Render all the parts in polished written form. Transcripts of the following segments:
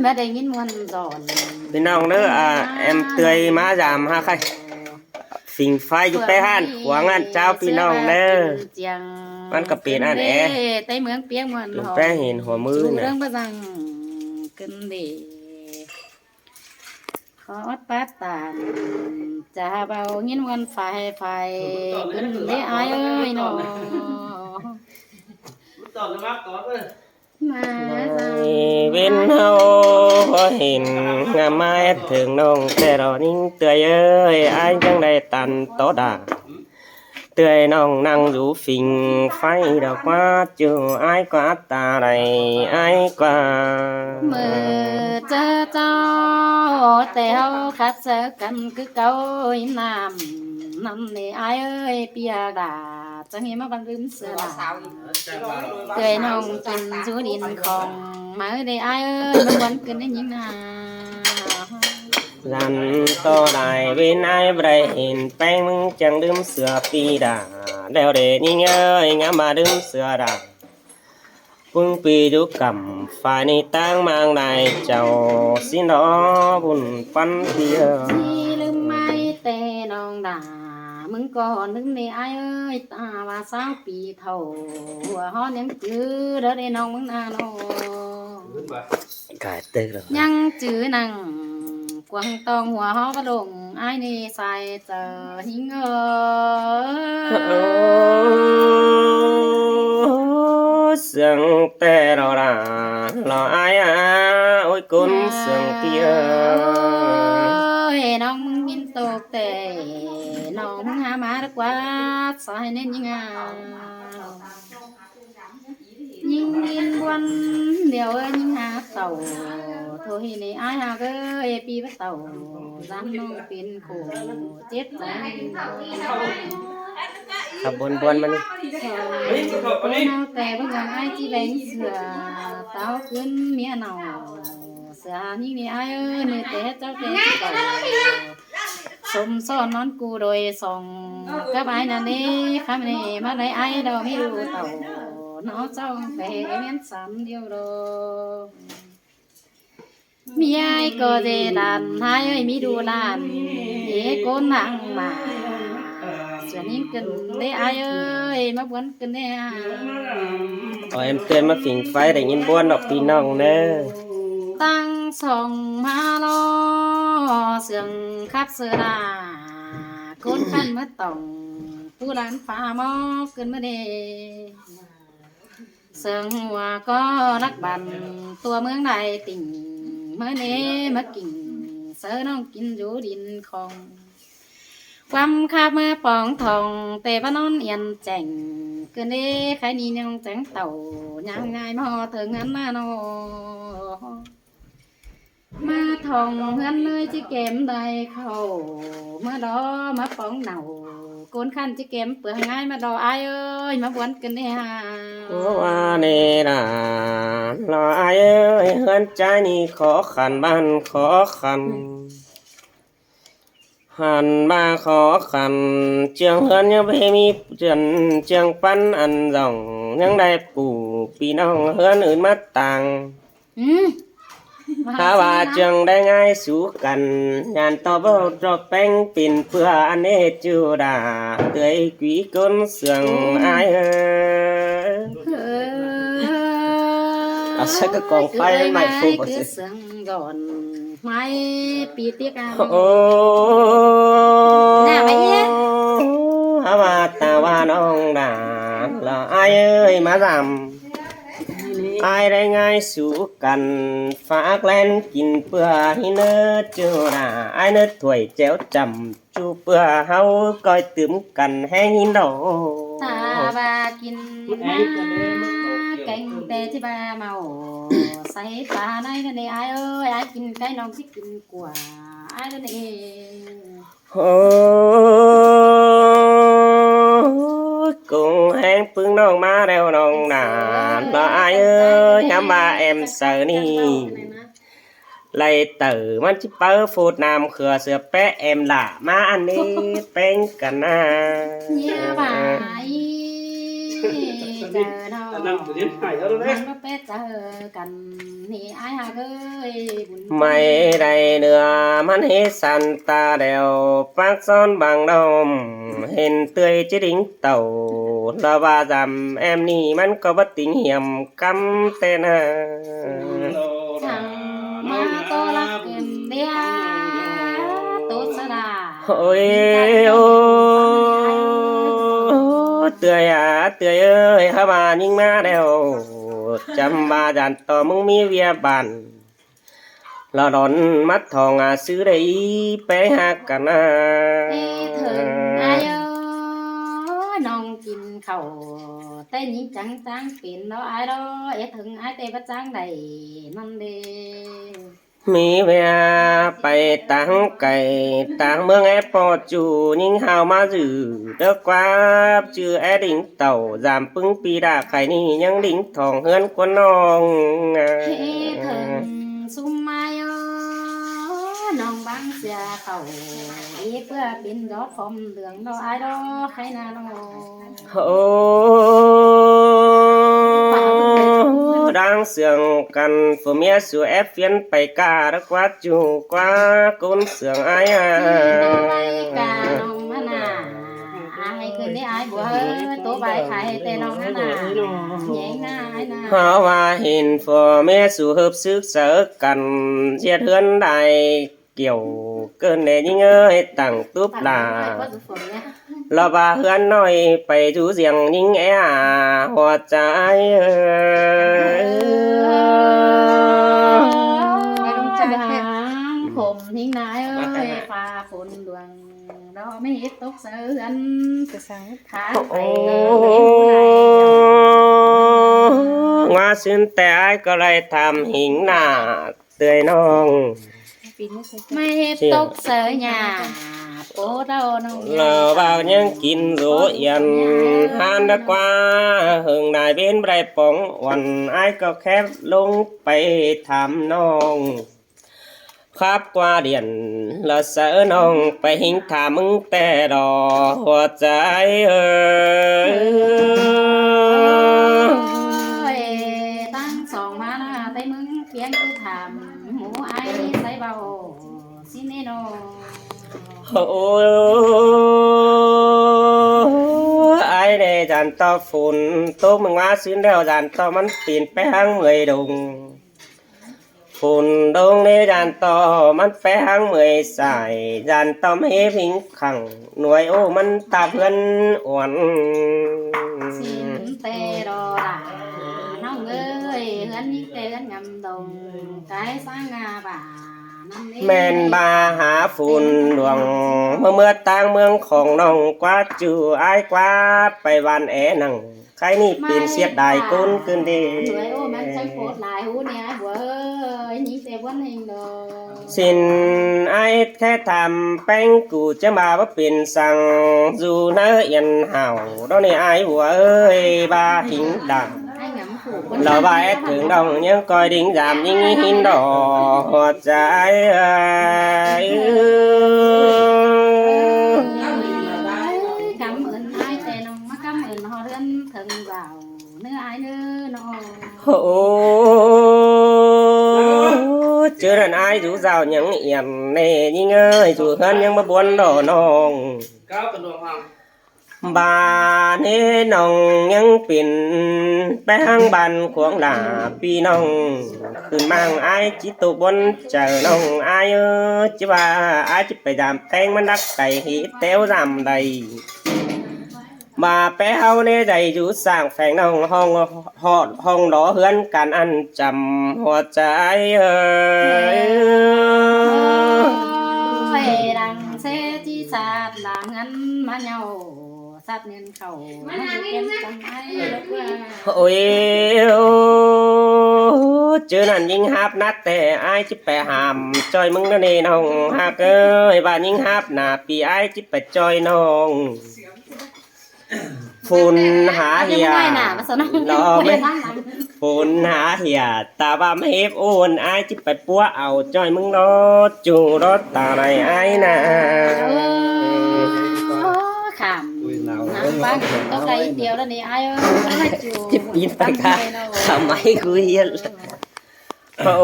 mà đây nhìn muôn giònพี่น้องเด้อแอมเตยมาจามหาใครฝิ่งไฟอยู่ไปหันขวางอันเจ้าพี่น้องเด้อมันก็เป็นอันแอ tay mướn piếng muôn แป้เห็นหัวมือ chú น่ะ đang bao rằng cân để khó bát tàn chả bao nhìn muôn phải cân để ai ơi nó mà เว้นเฮาเห็นงามไม้ถึงน้องแต่เรานิ่งเตยเอ้ยอ้ายจังได้ตันโตดาเตยน้องนั่งอยู่ฝิ่งไฟดอกว่าจูอ้ายกว่าตาไรอ้ายกว่า mơ chớ cho tèo khát sơ cần cứ câu im nam năm này ai ơi bia đà chẳng nghe mà bằng rừng sữa tươi nồng chân chú điện không mới đây ai ơi mà vẫn cứ đến những nào รันต่อได้เว้นไอ้ายบ่ได้เห็นแป้งมึงจังดื่มเสือปีดาแล้วเดนี่เอ้ยงามมาดื่มเสือดาพึ่งปียุกำฝ่ายนี้ตั้งมางได้เจ้าสินอบุญปันเดียว chi lưng mai tè nong đà mừng còn đứng đây ai ơi ta và sao bị thầu ho những chữ đó đây nong mừng na nó กายเตึกแล้ว nhăng chữ năng quăng tông hòa ho bắt đồng ai nè xài chờ hình sương tê rò rà lò ai ôi cún sương kia ơi nong mừng nhìn tục tệ nong mừng hà má đất quá xài nên những nhìn nhìn buồn điều ơi những hà tàu thôi này ai hà ơi pi bắt tàu dám nong pin khổ chết lại ขับบนมัน Tôi nào tè bây giờ ai chỉ bánh sữa tao cướn mía nào sữa những này ai ơi nơi té cháu té tàu sôm son nón cu đôi sòng các bài này đi khám này mà lấy ai đâu mới đủ tàu nó trong về miếng sắm điều đồ mi ai có gì đàn hai ơi mi đủ đàn để cô nặng mà sửa những cần đấy ai ơi mà muốn cần đấy à เอาแอมเตือนมาฝิ่งไฟได้ยินบ้วนดอกพี่น้องเด้อ tăng sòng ma lo sườn khắp sơ đà côn khăn mất tổng tu đàn phá mò cơn mất đề sườn hòa có nắc bàn tua mướn này tình mới nế mất kinh sơ nông kinh rú điên không ความคาบมาปองทองแต่ว่านอนเอียนแจ่งเกินเด้ใครนี่ยังแจ้งเต่ายังไงมาหอถึงงั้นมาโนมาทองเฮือนเลยจะเก็มได้เข้ามาดอมาปองเหนาโกนขันจะเก็มเปลือกง่ายมาดออายเอ้ยมาบวนกันได้ฮะ ว่านี่ล่ะรออ้ายเอ้ยเฮือนใจนี่ขอขันบ้านขอขันหันมาขอขันเจียงเฮือนยังไม่มีเจียงปั้นอันรองยังได้ปู่พี่น้องเฮือนอื่นมาต่าง ถ้าว่าจังได้ง่ายสู้กันยานต่อบ่รอแป้งปิ่นเพื่ออันเนจูดาเตยกวีก้นเสียงอายเอาสักกองไฟใหม่ฟูบ่สิ ก่อนไม่ปีเตี้ยกัน โอ้น่าไปเนี่ยหาว่าตาว่าน้องดาละอายเอ้ยมาดำอายได้ง่ายสู้กันฝากแลนกินเพื่อให้เนื้อจูดาอายเนื้อถ้วยแจ้วจำจูเพื่อเฮาก้อยตื่มกันแห้งหินดอ ตาบากินมาแกงแต่ที่บาเมาใส่ปลาได้กันเลยไอ้เอ้ยไอ้กินไก่น้องที่กินกว่าไอ้กันเอง โอ้กุ้งแห้งพึ่งน้องมาแล้วน้องนานละอายเอ้ยย้ำมาแอมเสือนี่ไล่เต๋อมันจิเปิ้ลฟูดน้ำเขือเสือแปะแอมละมาอันนี้เป็นกันนะ เนี่ยบาย เจอเนาะมันมาเป็ดเจอกันนี่ไอ้หาเอ้ยบุญ ไม่ได้เนื้อมันเฮสันตาเดวปากซ้อนบางดอมเห็นเตยจะดิ้งเต่าละว่าจำแอมนี่มันก็บ่ติงเหี่ยมกำเตนะ ช่างมาโตรักเกินเดียตุสลา โอ้ยโอ้เตยอ่ะเตยเอ้ยข้ามายิ่งมาแล้วจำบาจันต่อมึงมีเวียบันเราดอนมัดทองซื้อได้ไปหักกันนะ เอ้ถึงอายุน้องกินข้าวแต่นี่จังจังเป็นเราไอ้เราเอ้ถึงไอ้เตะประจังใดนั่นเด้ มีเวียไปต่างไก่ต่างเมืองแอปอจูยิ่งหาวมาจือเด็กว่าจือแอดิ่งเต่าจามปึ้งปีดาไข่นี่ยังดิ่งทองเฮือนกว่าน้อง เฮ้ถึงซุมมาโยน้องบังเสียเขาอีเพื่อบินรถฟอมเหลืองเราไอ้เราใครนาเรา โอ้đang sướng cần phụ mía sửa ép phiến bày cả đất quá chủ quá côn sướng ai à กาน้องมานาอายคืนนี้อายบัวตัวใบไข่แต่น้องมานาแย่งหน้าอายนา họ và hình phụ mía sửa hợp sức sở cần giết hơn đại kiểu cơn này nhưng ơi tặng túp là là bà hơn nói bày chú riêng nhưng é à hoa trái ผมทิ้งนายเอ้ยฟ้าฝนดวงเราไม่เห็นตกเสือนกระสังขาไปเลย ngoa xinแต่ ai có lại tham hình nà tươi nong ไม่เห็นตกเสือหยาโอ้เราน้อง lờ vào những kín rỗ yên han đã qua hưởng đại bên bày bóng hoàn ai có khép lung bay tham nong khắp qua điện là sợ nong bay hình thả mừng tè đỏ hoa trái ơi ตั้งสองมาละแต่มึงเพียงคือถามหมูไอ้ใส่เบาสิเนโน ôi ai để dàn to phun tô mừng hoa xuyên đeo dàn to mắn tiền bé hăng 10 đồng phun đông để dàn to mắn bé hăng 10 xài dàn to mấy hình khẳng nuôi ô mắn ta vươn oan สินเตรอดาน้องเอ้ยเฮือนยิ่งเตเฮือนงำดงกายสร้างงาบ่านั่นเอง men ba há phun luồng mưa tang mươngของน้องกว่าจูai quá ไปวันแอนังใครนี่เป็นเสียดายกุนขึ้นดี ช่วยโอ้มันจังโคตรหลายหูเนี่ยบัวเอ้ยยิ่งเตวันเองดอก xin ai แค่ทำแป้งกูจะมาว่าเป็นสั่งdù nó yên hảo đó này aiหัวเอ้ยบาหิงดัง ให้งำผูก เราบาเอถึงดองยังคอยดิ้งดามยิ่งหินดอกหัวใจเอ้ย cảm ơn ai tè nong má cảm ơn họ đơn thần vàoนื้อaiนื้อน้อง Ô chưa đàn ai rủ rào những yểm nè nhưng ơi rủ hơn nhưng mà buồn đỏ nong bà nê nong những pin bé hang bàn khoảng là pi nong cứ mang ai chỉ tụ buồn chờ nong ai ơi chứ bà ai chỉ phải giảm tên mà đắc đầy hít téo giảm đầy mà bé hao nê đầy rủ sàng phèn nong hong đó hơn càn ăn chầm hoa trái ơi đằng xe chi sạt là ngăn má nhau sát nên khẩu má em chẳng ai được ôi chứ nàn nhưng hạp nát tè ai chỉ phải hàm chơi mừng nó nè nong hạc ơi và nhưng hạp nà pi ai chỉ phải chơi nong phun há hiya lo mấy phun há hiya ta ba mấy hếp ôn ai chỉ phải búa ảo chơi mừng nó chủ đó ta này ai nè khảm ฟังต้องได้เดียวแล้วนี่ไอ้เอ้ยจู จิบยินไปค่ะทำไมคุยยันโอ้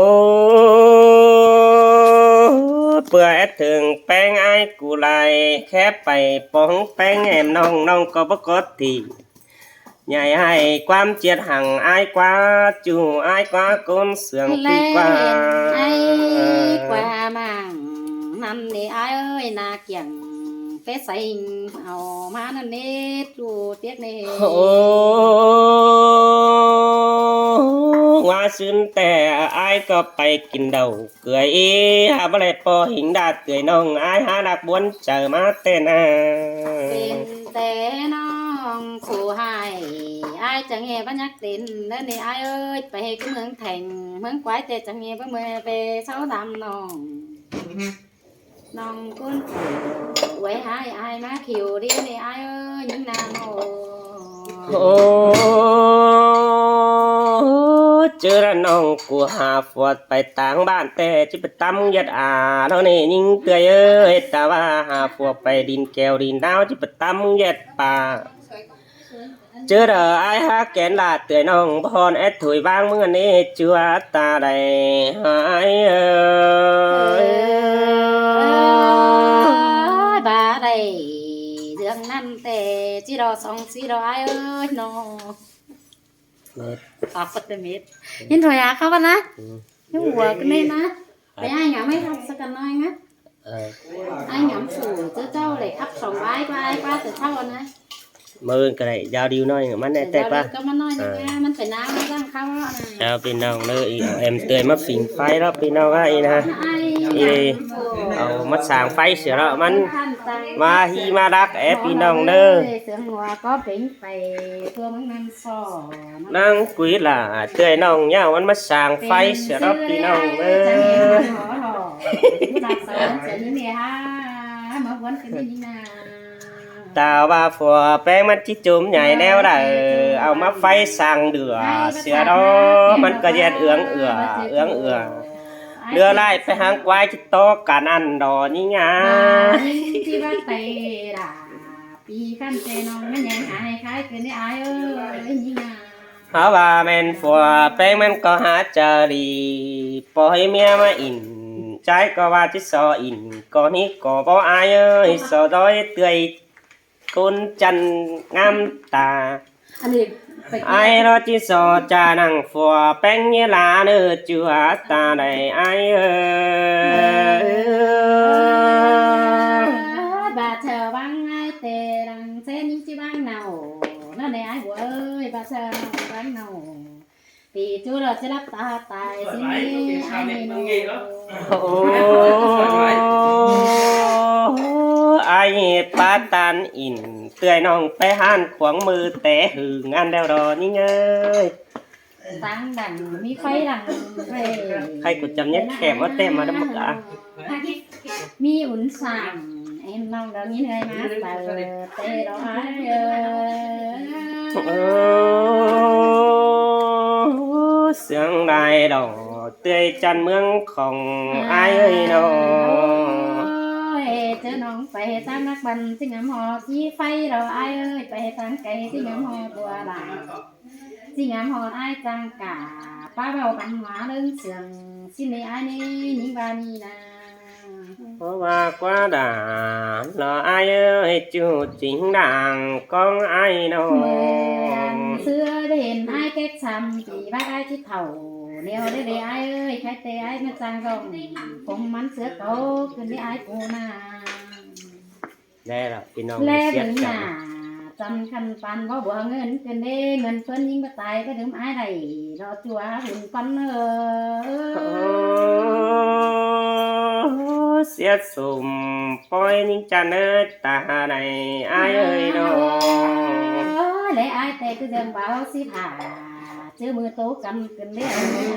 เปื่อยถึงแป้งไอ้กูไลแค่ไปป้องแป้งแอมน้องก็ปกติใหญ่ให้ความเจียดห่างไอ้กว่าจูไอ้กว่าก้นเสืองปีกว่า ไอ้กว่ามั่งนั่นนี่ไอ้เอ้ยนาเกี่ยงเฟซใส่เอามานั่นนี่ดูเตี้ยนี่ โอ้ว่าซึนแต่ไอ้ก็ไปกินเดาเกลือยหาบ่ได้พอหิงดาเกลือยน้องไอ้หาดักบวนเจอมาเต้นเป็นแต่น้องผู้ให้ไอ้จะเงียบยักตินนั่นนี่ไอ้เอ้ยไปก็เมืองแข่งเมืองควายแต่จะเงียบเมื่อไปเช้าดำน้องน้องกุ้นไว้ให้ไอ้มาขิวดินี่ไอ้เอ้ยยังนานโอ้ โอ้เจอแล้วน้องกูหาฟอดไปต่างบ้านแต่จิไปตำยัดเท่านี้ยิงเตยเอ้ยแต่ว่าหาฟอดไปดินแก้วดินดาวจิไปตำยัดป่าเจอเด้อไอ้ฮะแกนลาเตยน้องพรแอดถุยบ้างเมื่อนี้จัวตาใดหายบาได้เรื่องนั้นแต่จีรอสองจีรอไอ้เอ้ยน้องปากปัตตมิดยินถอยอาเขากันนะยังหัวกันเลยนะไปไอ้หงาไม่ทำสักกันน้อยนะไอ้หงาสู่เจ้าเลยอัพสองใบก็ไอ้ป้าแต่เท่านะมือก็ได้ยาวดิวน้อยมันได้แต่ป่ะก็มันน้อยนะมันเป็นน้ำตั้งเขาแล้วนะเจ้าพี่น้องเลยเอ็มเตยมาฝิ่งไฟแล้วพี่น้องก็อีนะอีเอามาสางไฟเสียแล้วมันมาฮีมาดักพี่น้องเด้อเสือหัวก็เป็นไปตัวมันนั่งสอนั่งกุยล่ะเตยน้องเนี่ยมันมาสางไฟเสียแล้วพี่น้องเด้อดักเสือเสือนี่เนี่ยฮะมาวันกันนี่นาตาว่าฝัวแป้งมันจิจุ่มใหญ่แนวได้เอามาไฟสั่งเดือเสือดอมันก็เย็นเอือไล่ไปหางควายจิตโตกันอันดอนี่ไงที่ว่าเตะด่าปีขั้นเตน้องมันยังหายคล้ายกันได้อายเอ้ยนี่ไงเพราะว่าแม่นฝัวแป้งมันก็หาเจอดีปล่อยเมียมาอินใจก็ว่าจิซออินก็นี้ก็บ่อายเอ้ยสอดอยเตยคุณจันงามตาไอ้รอจิโซจานังฟัวแป้งเยลาเนื้อจัวตาได้ไอ้บาเธอบังไอ้เตรังเส้นจิบังเนานั่นไอ้บัวเอ้ยบาเธอบังเนาปีจูเราจะรับตาตายสิไอ้โน่ไอ้ปาตันอินเตือนน้องไปหันขวางมือแต่หึงอันเดียวรอนี่เงยตั้งดังมีไฟดังใครกูจำเนี้ยแขกว่าเต้มาได้มั้งอ่ะมีอุ่นสั่งเอ็มน้องเรานี้เลยมาเตเตเราไอ้เสียงได้ดอกเตยจันเมืองของไอ้เอ้ยน้องเจอน้องไปตามนักบันสิงหอที่ไฟเราไอ้เอ้ยไปตามไก่สิงหอตัวหลายสิงหอไอ้จังกาป้าเบาปัญหาเรื่องเสียงสิในไอ้นี่นิบานีนะเพราะว่าquáด่าเราไอ้เอ้ยจูจริงด่างconไอ้น้องเสื้อได้เห็นไอ้แก๊กซ้ำจีบ้าไอ้ที่เถ่าเดียวได้ไอ้เอ้ยใครเตะไอ้มาจังกองผมมันเสือโตขึ้นได้ไอ้ปูนาได้แล้วพี่น้องเสียดกันจำคันปันว่าบัวเงินกันเด้เงินเพิ่นยิงมาตายก็ถึงไอ้ใดรอจัวหุ่นปันเสียสุ่มปล่อยนิ่งจันเอ้ยตาในไอ้เอ้ยน้องและไอ้แต่ก็เดินเบาสิผ่าเจอมือโตกันกันเด้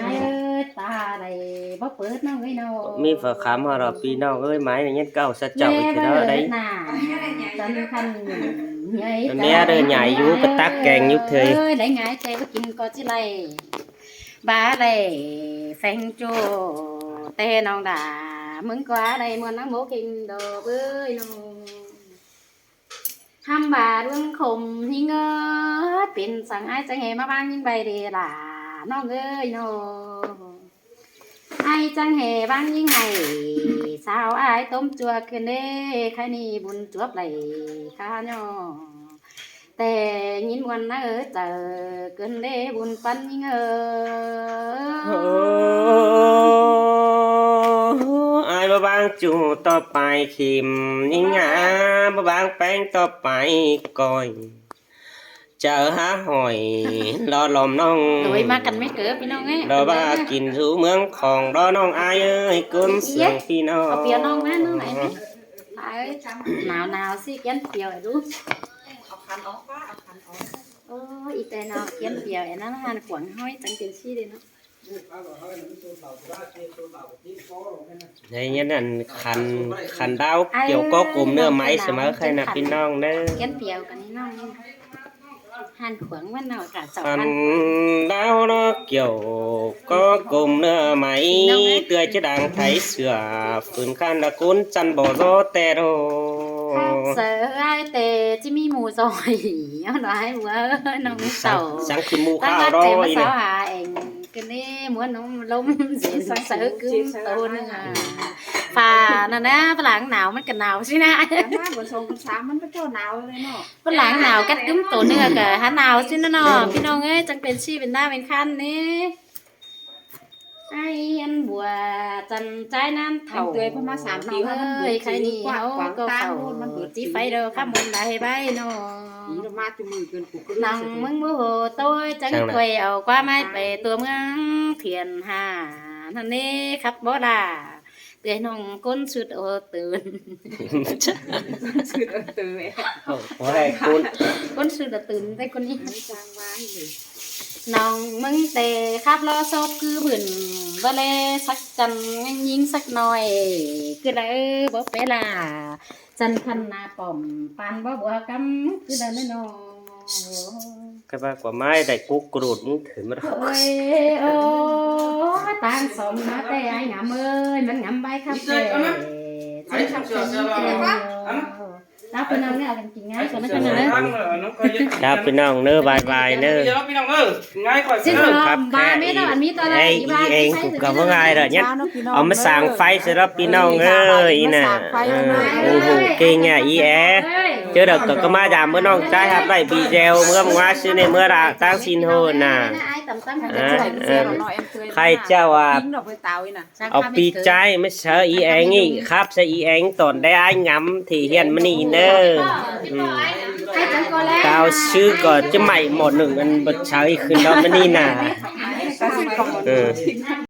ไอ้เอ้ยตาใดบ่เปิดน้องเอ้ยน้องมีฝาขามมาเราพี่น้องเอ้ยไม้ในเงี้ยเก่าสัจเจ้าอีกแล้วได้จำคันตอนนี้เดินใหญ่อยู่กระตักแกงยุบเทยได้ไงใจว่ากินก็จิไรบ้าเลยแฟงโจเต้น้องด่ามึงกว่าได้มวนน้ำหมูกินดอกเอ้ยน้อง ham bà đương khùng hi ngơ tiền sang ai chẳng hề mà ban những bài đề là nó ơi nó ai chẳng hề ban những ngày sao ai tôm chua kia nê khai ni buồn chuốc lại khá nhỏแต่ยินวันนะเจอเกินเล่บุญปันยิงai mà bang chủต่อไปขิมยิ่งหามาบางแป้งต่อไปก่อยเจอหาหอยรอลมน้อง โดยมากันไม่เกิดพี่น้องเอ้ย รอบ้ากินสู่เมืองของรอน้องอายเอ้ยกุนเสียงพี่น้อง เอาเปียวน้องนะน้องไหนนะหนาวหนาวสิเกี้ยนเปียวไอ้ดูโอ้อีแต่เนาะเกี้ยนเปียวไอ้นั่นงานขวางห้อยจังเป็นชี้เลยเนาะ này nhân là khăn đau kiểu có cụm nữa máy sẽ mới khai là pin non nữa เกี้ยนเปียวกันนี่น้องหันขวางมันเนาะกะเจ้าหัน khăn đau nó kiểu có cụm nữa máy tươi chứ đang thấy sửa phun khăn là cuốn chăn bỏ gió tè đồ เสือไอ้เตจิมีหมูซอยเอาหน่อยหัวน้องเต่า sáng khi mua ตั้ง khao แต่ đó มา vậy สาว nè หาเองกันนี่ม้วนน้องลมเสียงเสือคือตัวนึงอ่ะฝ่านั่นนะฝรั่งหนาวมันกันหนาวสินะ มาบนทรงสามมันเป็นเจ้าหนาวเลยเนาะ ฝรั่งหนาวกัดกึ้มตัวนึงอะกะหาหนาวสินะเนาะพี่น้องเอ้ยจังเป็นชีเป็นหน้าเป็นขั้นนี่ไอ้อันบัวจันใจนั้นเถ่า เตยพอมา3 ปีว่ามันเบิด ใครนี่เขาก็เฝ้า มันเบิด จีไฟเด้อข้ามบนได้ใบเนาะ ปีละมาจุมือเกินกูก็ nằng mưng mưa hồ tôi chẳng Sao nào? quẹo qua mai về tua mương thiền hà thân đi khắp bó đà để nòng côn sụt ô tường ซื้อเตย có này cuốn côn sụt ô tường đây con đi จางไว้เลย nòng mưng tề khắp lo sốt cứ bẩn và lê sắc chân nhanh nhính sắc nòi cứ đấy bó bé là chân khăn na bỏm pan bó bùa cắm cứ đấy nó cái ba quả mai đại cúc cột thử mà ôi ô tan sòng nó tê ai ngắm ơi mình ngắm bay khắp về chân khắp chân đó bên ông này làm chuyện ngay còn nó cái nữa chàoพี่น้องเนื้อบายบายเนื้อ xin Khắp lỗi ba khe mấy đó anh biết tôi Ê, đây ý em cũng cảm ơn ai rồi nhé ông mới sang phay sẽ đóพี่น้องơi nè ủng hộ kênh nhà ý é chưa được có ma giảm bữa non trái hạt lại video mưa ngoa xưa này mưa đã tăng xin hồn nè ใครเจ้าอ่ะ กินดอกไปเตาอีน่ะ เอาปีใจไม่เชื่ออีแองนี่ครับใช่อีแองตอนได้ไอ้งำที่เฮียนมันนี่เนอเก้าชื่อก่อนจะใหม่หมดหนึ่งมันบดเช้าอีกคืนแล้วมันนี่น่ะ